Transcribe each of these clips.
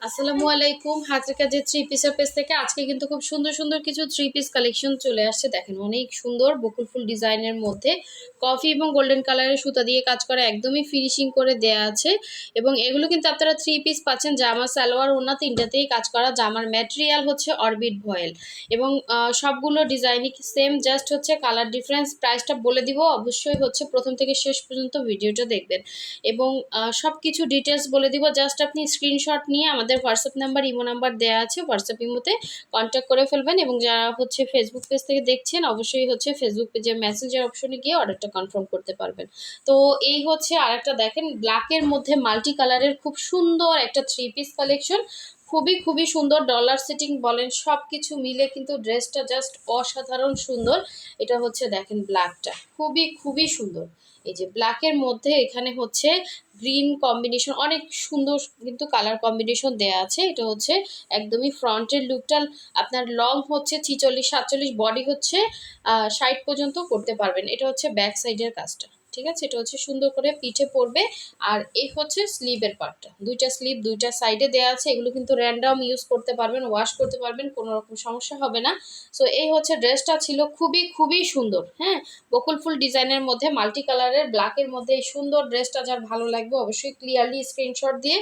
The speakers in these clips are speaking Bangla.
আসসালামু আলাইকুম। হাজরিকা যে থ্রি পিসের পেজ থেকে আজকে কিন্তু খুব সুন্দর সুন্দর কিছু থ্রি পিস কালেকশন চলে আসছে। দেখেন অনেক সুন্দর বকুল ফুল ডিজাইনের মধ্যে কফি এবং গোল্ডেন কালারের সুতা দিয়ে কাজ করা, একদমই ফিনিশিং করে দেয়া আছে। এবং এগুলো কিন্তু আপনারা থ্রি পিস পাচ্ছেন, জামা সালোয়ার ওড়না তিনটাতেই কাজ করা। জামার ম্যাটেরিয়াল হচ্ছে অরবিট ভয়েল এবং সবগুলো ডিজাইনই সেম, জাস্ট হচ্ছে কালার ডিফারেন্স। প্রাইসটা বলে দিব, অবশ্যই হচ্ছে প্রথম থেকে শেষ পর্যন্ত ভিডিওটা দেখবেন এবং সব কিছু ডিটেলস বলে দিব। জাস্ট আপনি স্ক্রিনশট নিয়ে আমাদের হোয়াটসঅ্যাপ নাম্বার, ইমো নাম্বার দেওয়া আছে, হোয়াটসঅ্যাপ ইমোতে কন্ট্যাক্ট করে ফেলবেন। এবং যারা হচ্ছে ফেসবুক পেজ থেকে দেখছেন, অবশ্যই হচ্ছে ফেসবুক পেজের মেসেঞ্জার অপশনে গিয়ে অর্ডারটা কনফার্ম করতে পারবেন। তো এই হচ্ছে আরেকটা দেখেন, ব্ল্যাকের মধ্যে মাল্টি কালারের খুব সুন্দর একটা থ্রি পিস কালেকশন। খুবই খুবই সুন্দর, ডলার সেটিং বলেন সব কিছু মিলে কিন্তু ড্রেসটা জাস্ট অসাধারণ সুন্দর। এটা হচ্ছে দেখেন ব্ল্যাকটা খুবই খুবই সুন্দর। এই যে ব্ল্যাকের মধ্যে এখানে হচ্ছে গ্রিন কম্বিনেশন, অনেক সুন্দর কিন্তু কালার কম্বিনেশন দেয়া আছে। এটা হচ্ছে একদমই ফ্রন্টের লুকটা আপনার লং হচ্ছে 46-47, বডি হচ্ছে 60 পর্যন্ত করতে পারবেন। এটা হচ্ছে ব্যাক সাইডের কাজটা, ঠিক আছে। এটা হচ্ছে সুন্দর করে পিঠে পড়বে। আর এই হচ্ছে স্লিভের পার্টটা, দুইটা স্লিভ দুইটা সাইডে দেওয়া আছে। এগুলো কিন্তু র্যান্ডম ইউজ করতে পারবেন, ওয়াশ করতে পারবেন, কোনো রকম সমস্যা হবে না। সো এই হচ্ছে ড্রেসটা ছিল খুবই খুবই সুন্দর। হ্যাঁ, বকুল ফুল ডিজাইনের মধ্যে মাল্টি কালারের ব্ল্যাকের মধ্যে এই সুন্দর ড্রেসটা যার ভালো লাগবে অবশ্যই ক্লিয়ারলি স্ক্রিনশট দিয়ে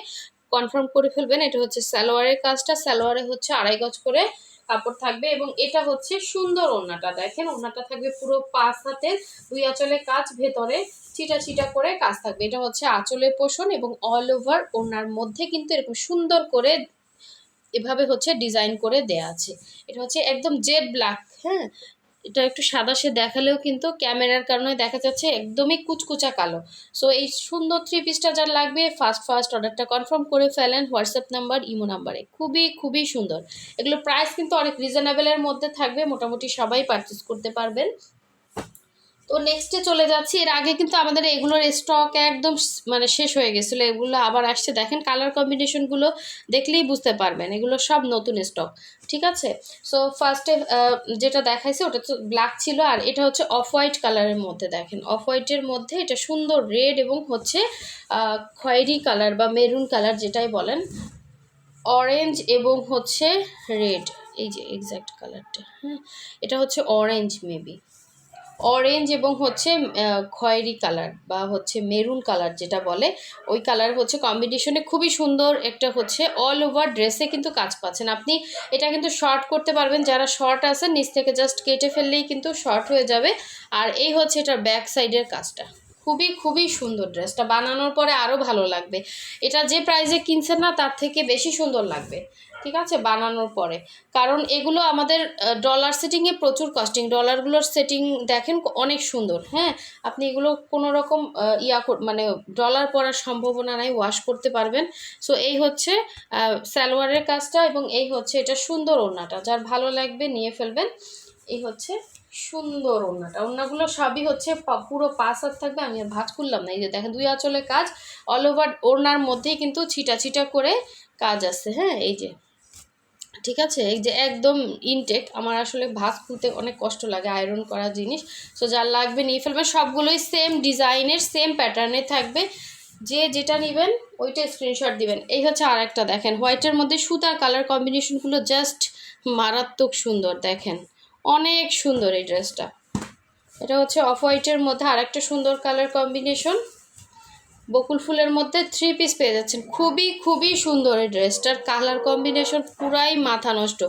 কনফার্ম করে ফেলবেন। এটা হচ্ছে সালোয়ারের কাজটা, সালোয়ারে হচ্ছে 2.5 গজ করে কাপড় থাকবে এবং এটা হচ্ছে সুন্দর ওড়নাটা। দেখেন ওড়নাটা থাকবে পুরো 5 হাতের, 2 আঁচলে কাজ, ভেতরে চিটা চিটা করে কাজ থাকবে। এটা হচ্ছে আঁচলের পোষণ এবং অল ওভার ওড়নার মধ্যে কিন্তু এরকম সুন্দর করে এভাবে হচ্ছে ডিজাইন করে দেয়া আছে। এটা হচ্ছে একদম জেড ব্ল্যাক। হ্যাঁ, এটা একটু সাদাসে দেখালেও কিন্তু ক্যামেরার কারণে দেখা যাচ্ছে একদমই কুচকুচা কালো। সো এই সুন্দর থ্রি পিসটা যার লাগবে ফার্স্ট ফার্স্ট অর্ডারটা কনফার্ম করে ফেলেন হোয়াটসঅ্যাপ নাম্বার, ইমো নাম্বারে। খুবই খুবই সুন্দর। এগুলো প্রাইস কিন্তু অনেক রিজনেবলের মধ্যে থাকবে, মোটামুটি সবাই পারচেস করতে পারবেন। তো নেক্সটে চলে যাচ্ছি। এর আগে কিন্তু আমাদের এগুলোর স্টক একদম মানে শেষ হয়ে গেছিলো, এগুলো আবার আসছে। দেখেন কালার কম্বিনেশনগুলো দেখলেই বুঝতে পারবেন এগুলো সব নতুন স্টক, ঠিক আছে। সো ফার্স্টে যেটা দেখাইছে ওটা তো ব্ল্যাক ছিল, আর এটা হচ্ছে অফ হোয়াইট কালারের মধ্যে। দেখেন অফ হোয়াইটের মধ্যে এটা সুন্দর রেড এবং হচ্ছে খয়েরি কালার বা মেরুন কালার যেটাই বলেন, অরেঞ্জ এবং হচ্ছে রেড, এই যে এক্স্যাক্ট কালারটা। হ্যাঁ, এটা হচ্ছে অরেঞ্জ, মেবি অরেঞ্জ এবং হচ্ছে খয়েরি কালার বা হচ্ছে মেরুন কালার যেটা বলে, ওই কালার হচ্ছে কম্বিনেশনে খুবই সুন্দর। একটা হচ্ছে অল ওভার ড্রেসে কিন্তু কাজ পাচ্ছেন আপনি। এটা কিন্তু শর্ট করতে পারবেন, যারা শর্ট আছেন নিচ থেকে জাস্ট কেটে ফেললেই কিন্তু শর্ট হয়ে যাবে। আর এই হচ্ছে এটার ব্যাক সাইডের কাজটা। খুবই খুবই সুন্দর, ড্রেসটা বানানোর পরে আরও ভালো লাগবে। এটা যে প্রাইসে কিনছেন না তার থেকে বেশি সুন্দর লাগবে, ঠিক আছে, বানানোর পরে। কারণ এগুলো আমাদের ডলার সেটিংয়ে প্রচুর কস্টিং, ডলারগুলোর সেটিং দেখেন অনেক সুন্দর। হ্যাঁ, আপনি এগুলো কোনো রকম মানে ডলার পড়ার সম্ভাবনা নাই, ওয়াশ করতে পারবেন। সো এই হচ্ছে সালোয়ারের কাজটা এবং এই হচ্ছে এটা সুন্দর ওড়নাটা, যার ভালো লাগবে নিয়ে ফেলবেন। এই হচ্ছে সুন্দর ওড়নাটা, ওড়নাগুলো সবই হচ্ছে পুরো 5 হাত থাকবে। আমি আর ভাঁজ করলাম না, এই যে দেখেন 2 আঁচলে কাজ, অল ওভার ওড়নার মধ্যেই কিন্তু ছিটা ছিটা করে কাজ আছে। হ্যাঁ, এই যে ঠিক আছে, এই যে একদম ইনটেক। আমার আসলে ভাঁজ খুলতে অনেক কষ্ট লাগে, আয়রন করা জিনিস। সো যার লাগবে নিয়ে ফেলবে, সবগুলোই সেম ডিজাইনের সেম প্যাটার্নে থাকবে। যে যেটা নেবেন ওইটা স্ক্রিনশট দিবেন। এই হচ্ছে আর একটা দেখেন, হোয়াইটের মধ্যে সুতার কালার কম্বিনেশনগুলো জাস্ট মারাত্মক সুন্দর। দেখেন অনেক সুন্দর এই ড্রেসটা। এটা হচ্ছে অফ হোয়াইটের মধ্যে আর একটা সুন্দর কালার কম্বিনেশন। বকুল ফুলের মধ্যে থ্রি পিস পেয়ে যাচ্ছেন, খুবই খুবই সুন্দর। এই ড্রেসটার কালার কম্বিনেশন পুরাই মাথা নষ্ট।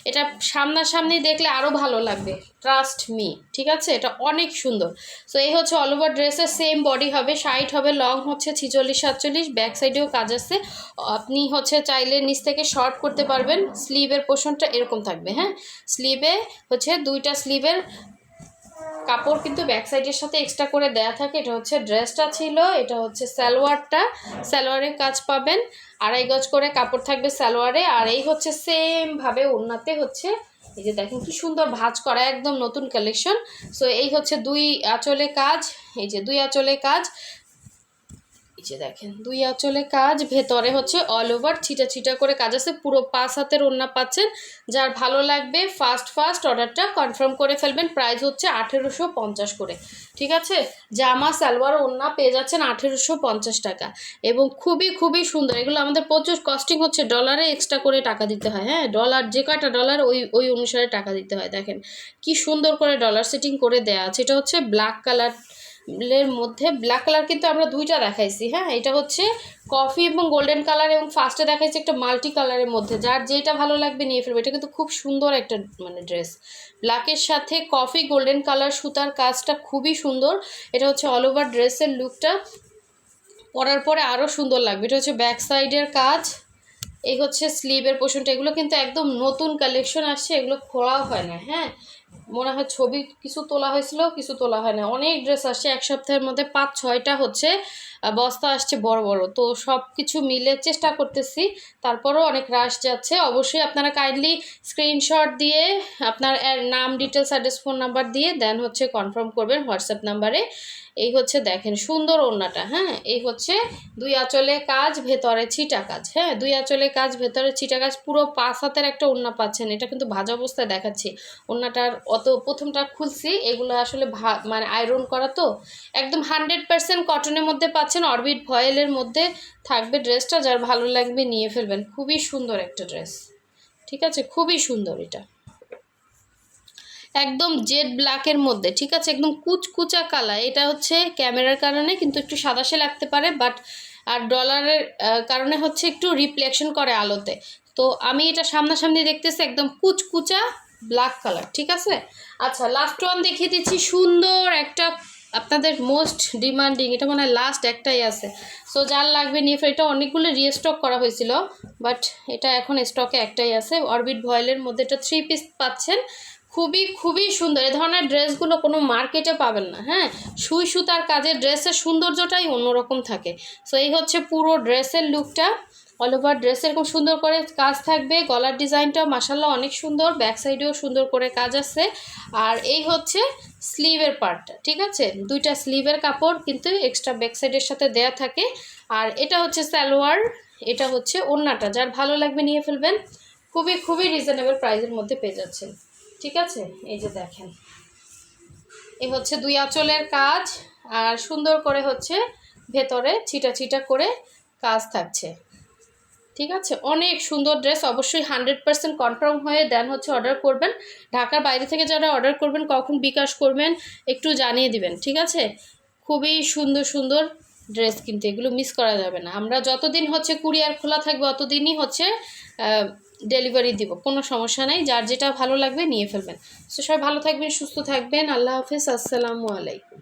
এটা সামনাসামনি দেখলে আরও ভালো লাগবে, ট্রাস্ট মি, ঠিক আছে। এটা অনেক সুন্দর। সো এই হচ্ছে অল ওভার ড্রেসের সেম বডি হবে, 60 হবে, লং হচ্ছে 46-47, ব্যাক সাইডেও কাজ আছে। আপনি হচ্ছে চাইলে নিচ থেকে শর্ট করতে পারবেন। স্লিভের পোর্শনটা এরকম থাকবে। হ্যাঁ, স্লিভে হচ্ছে দুইটা স্লিভের কাপড় কিন্তু ব্যাক সাইডের সাথে এক্সট্রা করে দেয়া থাকে। এটা হচ্ছে ড্রেসটা ছিল, এটা হচ্ছে সালোয়ারটা, সালোয়ারের কাজ পাবেন, 2.5 গজ করে কাপড় থাকবে সালোয়ারে। আর এই হচ্ছে সেম ভাবে ওড়নাতে হচ্ছে, এই যে দেখেন কি সুন্দর ভাঁজ করা, একদম নতুন কালেকশন। সো এই হচ্ছে 2 আঁচলে কাজ, এই যে 2 আঁচলে কাজ, যে দেখেন 2 আঁচলে কাজ, ভেতরে হচ্ছে অল ওভার ছিটা ছিটা করে কাজ আছে, পুরো 5 হাতের ওড়না পাচ্ছেন। যার ভালো লাগবে ফার্স্ট অর্ডারটা কনফার্ম করে ফেলবেন। প্রাইস হচ্ছে 1850 করে, ঠিক আছে। জামা সালোয়ার ওড়না পেয়ে যাচ্ছেন 1850 টাকা, এবং খুবই সুন্দর। এগুলো আমাদের প্রচুর কস্টিং হচ্ছে, ডলারে এক্সট্রা করে টাকা দিতে হয়, হ্যাঁ, ডলার যে কয়টা ডলার ওই অনুসারে টাকা দিতে হয়। দেখেন কি সুন্দর করে ডলার সেটিং করে দেয়া আছে। এটা হচ্ছে ব্ল্যাক কালার এর মধ্যে, ব্ল্যাক কালার কিন্তু আমরা দুইটা দেখাইছি, হ্যাঁ, এটা হচ্ছে কফি এবং গোল্ডেন কালার, এবং ফার্স্টে দেখাইছি একটা মাল্টি কালারের মধ্যে। যার যেটা ভালো লাগবে নিয়ে ফেলবে। এটা কিন্তু খুব সুন্দর একটা মানে ড্রেস, ব্ল্যাকের সাথে কফি গোল্ডেন কালার সুতার কাজটা খুবই সুন্দর। এটা হচ্ছে অল ওভার ড্রেসের লুকটা, পরার পরে আরও সুন্দর লাগবে। এটা হচ্ছে ব্যাক সাইডের কাজ, এই হচ্ছে স্লিভের পোর্শনটা। এগুলো কিন্তু একদম নতুন কালেকশন আসছে, এগুলো খোলাও হয় না, হ্যাঁ, মনে হয় ছবি কিছু তোলা হয়েছিল, কিছু তোলা হয় না। অনেক ড্রেস আসছে এক সপ্তাহের মধ্যে, 5-6টা হচ্ছে বস্তা আসছে বড় বড়। তো সব কিছু মিলে চেষ্টা করতেছি, তারপরও অনেক রাশ যাচ্ছে। অবশ্যই আপনারা কাইন্ডলি স্ক্রিনশট দিয়ে আপনার নাম, ডিটেলস, অ্যাড্রেস, ফোন নাম্বার দিয়ে দেন হচ্ছে কনফার্ম করবেন হোয়াটসঅ্যাপ নাম্বারে। এই হচ্ছে দেখেন সুন্দর ওড়নাটা, হ্যাঁ, এই হচ্ছে 2 আঁচলে কাজ, ভেতরে ছিটা কাজ, হ্যাঁ, 2 আঁচলে কাজ, ভেতরে ছিটা কাজ, পুরো 5 হাতের একটা ওড়না পাচ্ছেন। এটা কিন্তু ভাজা অবস্থায় দেখাচ্ছি। ওড়নাটার প্রথমটা খুলছি, এগুলো আসলে মানে আয়রন করা, তো একদম 100% কটনের মধ্যে পাচ্ছেন, অরবিট ভয়েলের মধ্যে থাকবে ড্রেসটা। যার ভালো লাগবে নিয়ে ফেলবেন। খুবই সুন্দর একটা ড্রেস, ঠিক আছে, খুবই সুন্দর। এটা একদম জেড ব্ল্যাকের মধ্যে, ঠিক আছে, একদম কুচকুচা কালার। এটা হচ্ছে ক্যামেরার কারণে কিন্তু একটু সাদাশে লাগতে পারে, বাট আর ডলারের কারণে হচ্ছে একটু রিফ্লেকশন করে আলোতে। তো আমি এটা সামনাসামনি দেখতেছি একদম কুচকুচা ব্ল্যাক কালার, ঠিক আছে। আচ্ছা, লাস্ট ওয়ান দেখিয়ে দিচ্ছি, সুন্দর একটা আপনাদের মোস্ট ডিমান্ডিং, এটা মনে হয় লাস্ট একটাই আছে। সো যার লাগবে নিয়ে ফের। এটা অনেকগুলো রিস্টক করা হয়েছিল, বাট এটা এখন স্টকে একটাই আছে। অরবিট ভয়েলের মধ্যে এটা 3 পিস পাচ্ছেন। খুবই সুন্দর। এ ধরনের ড্রেসগুলো কোনো মার্কেটে পাবেন না, হ্যাঁ, সুই সুতার কাজের ড্রেসের সৌন্দর্যটাই অন্যরকম থাকে। সো এই হচ্ছে পুরো ড্রেসের লুকটা, অল ওভার ড্রেস এরকম সুন্দর করে কাজ থাকবে। গলার ডিজাইনটাও মাশাআল্লাহ অনেক সুন্দর, ব্যাক সাইডেও সুন্দর করে কাজ আছে। আর এই হচ্ছে স্লিভের পার্টটা, ঠিক আছে, 2টা স্লিভের কাপড় কিন্তু এক্সট্রা ব্যাক সাইডের সাথে দেয়া থাকে। আর এটা হচ্ছে সালোয়ার, এটা হচ্ছে ওড়নাটা। যার ভালো লাগবে নিয়ে ফেলবেন। খুবই রিজনেবল প্রাইসের মধ্যে পেয়ে যাচ্ছেন, ঠিক আছে। এই যে দেখেন, এই হচ্ছে 2 আঁচলের কাজ, আর সুন্দর করে হচ্ছে ভেতরে ছিটা করে কাজ থাকছে, ঠিক আছে। অনেক সুন্দর ড্রেস। অবশ্যই 100% কনফার্ম হয়ে দেন হচ্ছে অর্ডার করবেন। ঢাকার বাইরে থেকে যারা অর্ডার করবেন কখন বিকাশ করবেন একটু জানিয়ে দিবেন, ঠিক আছে। খুবই সুন্দর ড্রেস, কিন্তু এগুলো মিস করা যাবে না। আমরা যতদিন হচ্ছে কুরিয়ার খোলা থাকবে অতদিনই হচ্ছে ডেলিভারি দিব, কোনো সমস্যা নাই। যার যেটা ভালো লাগবে নিয়ে ফেলবেন। সো সবাই ভালো থাকবেন, সুস্থ থাকবেন। আল্লাহ হাফেজ, আসসালামু আলাইকুম।